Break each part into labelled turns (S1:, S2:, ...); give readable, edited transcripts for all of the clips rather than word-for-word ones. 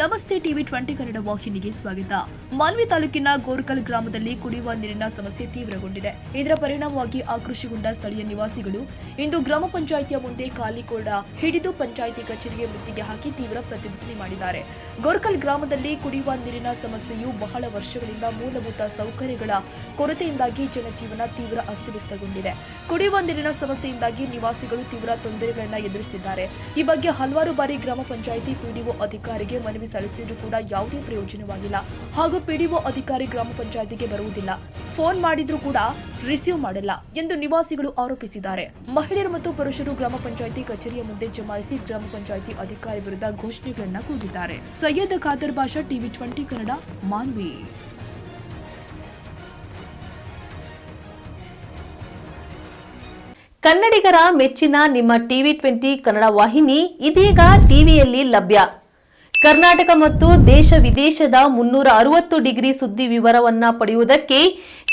S1: ನಮಸ್ತೆ ಟಿವಿ 20 ಕನ್ನಡ ವಾಹಿನಿಗೆ ಸ್ವಾಗತ. ಮಾನ್ವಿ ತಾಲೂಕಿನ ಗೋರ್ಕಲ್ ಗ್ರಾಮದಲ್ಲಿ ಕುಡಿಯುವ ನೀರಿನ ಸಮಸ್ಯೆ ತೀವ್ರಗೊಂಡಿದೆ. ಇದರ ಪರಿಣಾಮವಾಗಿ ಆಕ್ರೋಶಗೊಂಡ ಸ್ಥಳೀಯ ನಿವಾಸಿಗಳು ಇಂದು ಗ್ರಾಮ ಪಂಚಾಯಿತಿಯ ಮುಂದೆ ಖಾಲಿಕೋಡ ಹಿಡಿದು ಪಂಚಾಯಿತಿ ಕಚೇರಿಗೆ ಮುತ್ತಿಗೆ ಹಾಕಿ ತೀವ್ರ ಪ್ರತಿಭಟನೆ ಮಾಡಿದ್ದಾರೆ. ಗೋರ್ಕಲ್ ಗ್ರಾಮದಲ್ಲಿ ಕುಡಿಯುವ ನೀರಿನ ಸಮಸ್ಯೆಯು ಬಹಳ ವರ್ಷಗಳಿಂದ ಮೂಲಭೂತ ಸೌಕರ್ಯಗಳ ಕೊರತೆಯಿಂದಾಗಿ ಜನಜೀವನ ತೀವ್ರ ಅಸ್ತವ್ಯಸ್ತಗೊಂಡಿದೆ. ಕುಡಿಯುವ ನೀರಿನ ಸಮಸ್ಯೆಯಿಂದಾಗಿ ನಿವಾಸಿಗಳು ತೀವ್ರ ತೊಂದರೆಗಳನ್ನು ಎದುರಿಸುತ್ತಿದ್ದಾರೆ. ಈ ಬಗ್ಗೆ ಹಲವಾರು ಬಾರಿ ಗ್ರಾಮ ಪಂಚಾಯಿತಿ ಪಿಡಿಒ ಅಧಿಕಾರಿಗೆ ಮನವಿ ಸಲ್ಲಿಸಿದರೂ ಕೂಡ ಯಾವುದೇ ಪ್ರಯೋಜನವಾಗಿಲ್ಲ. ಹಾಗೂ ಪಿಡಿಒ ಅಧಿಕಾರಿ ಗ್ರಾಮ ಪಂಚಾಯಿತಿಗೆ ಬರುವುದಿಲ್ಲ, ಫೋನ್ ಮಾಡಿದ್ರೂ ಕೂಡ ರಿಸೀವ್ ಮಾಡಲ್ಲ ಎಂದು ನಿವಾಸಿಗಳು ಆರೋಪಿಸಿದ್ದಾರೆ. ಮಹಿಳೆಯರು ಮತ್ತು ಪುರುಷರು ಗ್ರಾಮ ಪಂಚಾಯಿತಿ ಕಚೇರಿಯ ಮುಂದೆ ಜಮಾಯಿಸಿ ಗ್ರಾಮ ಪಂಚಾಯಿತಿ ಅಧಿಕಾರಿ ವಿರುದ್ಧ ಘೋಷಣೆಗಳನ್ನು ಕೂಗಿದ್ದಾರೆ. ಸೈಯದ್ ಖಾದರ್ ಬಾಷಾ, ಟಿವಿ 20 ಕನ್ನಡ, ಮಾನ್ವಿ.
S2: ಕನ್ನಡಿಗರ ಮೆಚ್ಚಿನ ನಿಮ್ಮ ಟಿವಿ 20 ಕನ್ನಡ ವಾಹಿನಿ ಇದೀಗ ಟಿವಿಯಲ್ಲಿ ಲಭ್ಯ. ಕರ್ನಾಟಕ ಮತ್ತು ದೇಶ ವಿದೇಶದ 360 ಡಿಗ್ರಿ ಸುದ್ದಿ ವಿವರವನ್ನ ಪಡೆಯುವುದಕ್ಕೆ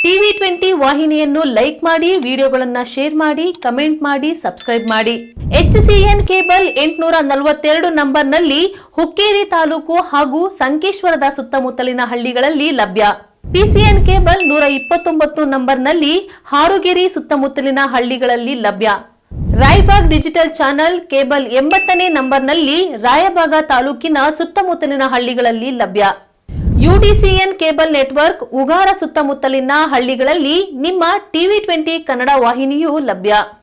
S2: ಟಿವಿ 20 ವಾಹಿನಿಯನ್ನು ಲೈಕ್ ಮಾಡಿ, ವಿಡಿಯೋಗಳನ್ನು ಶೇರ್ ಮಾಡಿ, ಕಮೆಂಟ್ ಮಾಡಿ, ಸಬ್ಸ್ಕ್ರೈಬ್ ಮಾಡಿ. HCN ಕೇಬಲ್ 842 ನಂಬರ್ನಲ್ಲಿ ಹುಕ್ಕೇರಿ ತಾಲೂಕು ಹಾಗೂ ಸಂಕೇಶ್ವರದ ಸುತ್ತಮುತ್ತಲಿನ ಹಳ್ಳಿಗಳಲ್ಲಿ ಲಭ್ಯ. PCN ಕೇಬಲ್ 129 ನಂಬರ್ನಲ್ಲಿ ಹಾರುಗೆರೆ ಸುತ್ತಮುತ್ತಲಿನ ಹಳ್ಳಿಗಳಲ್ಲಿ ಲಭ್ಯ. ರಾಯಬಾಗ್ ಡಿಜಿಟಲ್ ಚಾನೆಲ್ ಕೇಬಲ್ 80ನೇ ನಂಬರ್ನಲ್ಲಿ ರಾಯಬಾಗ ತಾಲೂಕಿನ ಸುತ್ತಮುತ್ತಲಿನ ಹಳ್ಳಿಗಳಲ್ಲಿ ಲಭ್ಯ. UDCN ಕೇಬಲ್ ನೆಟ್ವರ್ಕ್ ಉಗಾರ ಸುತ್ತಮುತ್ತಲಿನ ಹಳ್ಳಿಗಳಲ್ಲಿ ನಿಮ್ಮ ಟಿವಿ 20 ಕನ್ನಡ ವಾಹಿನಿಯೂ ಲಭ್ಯ.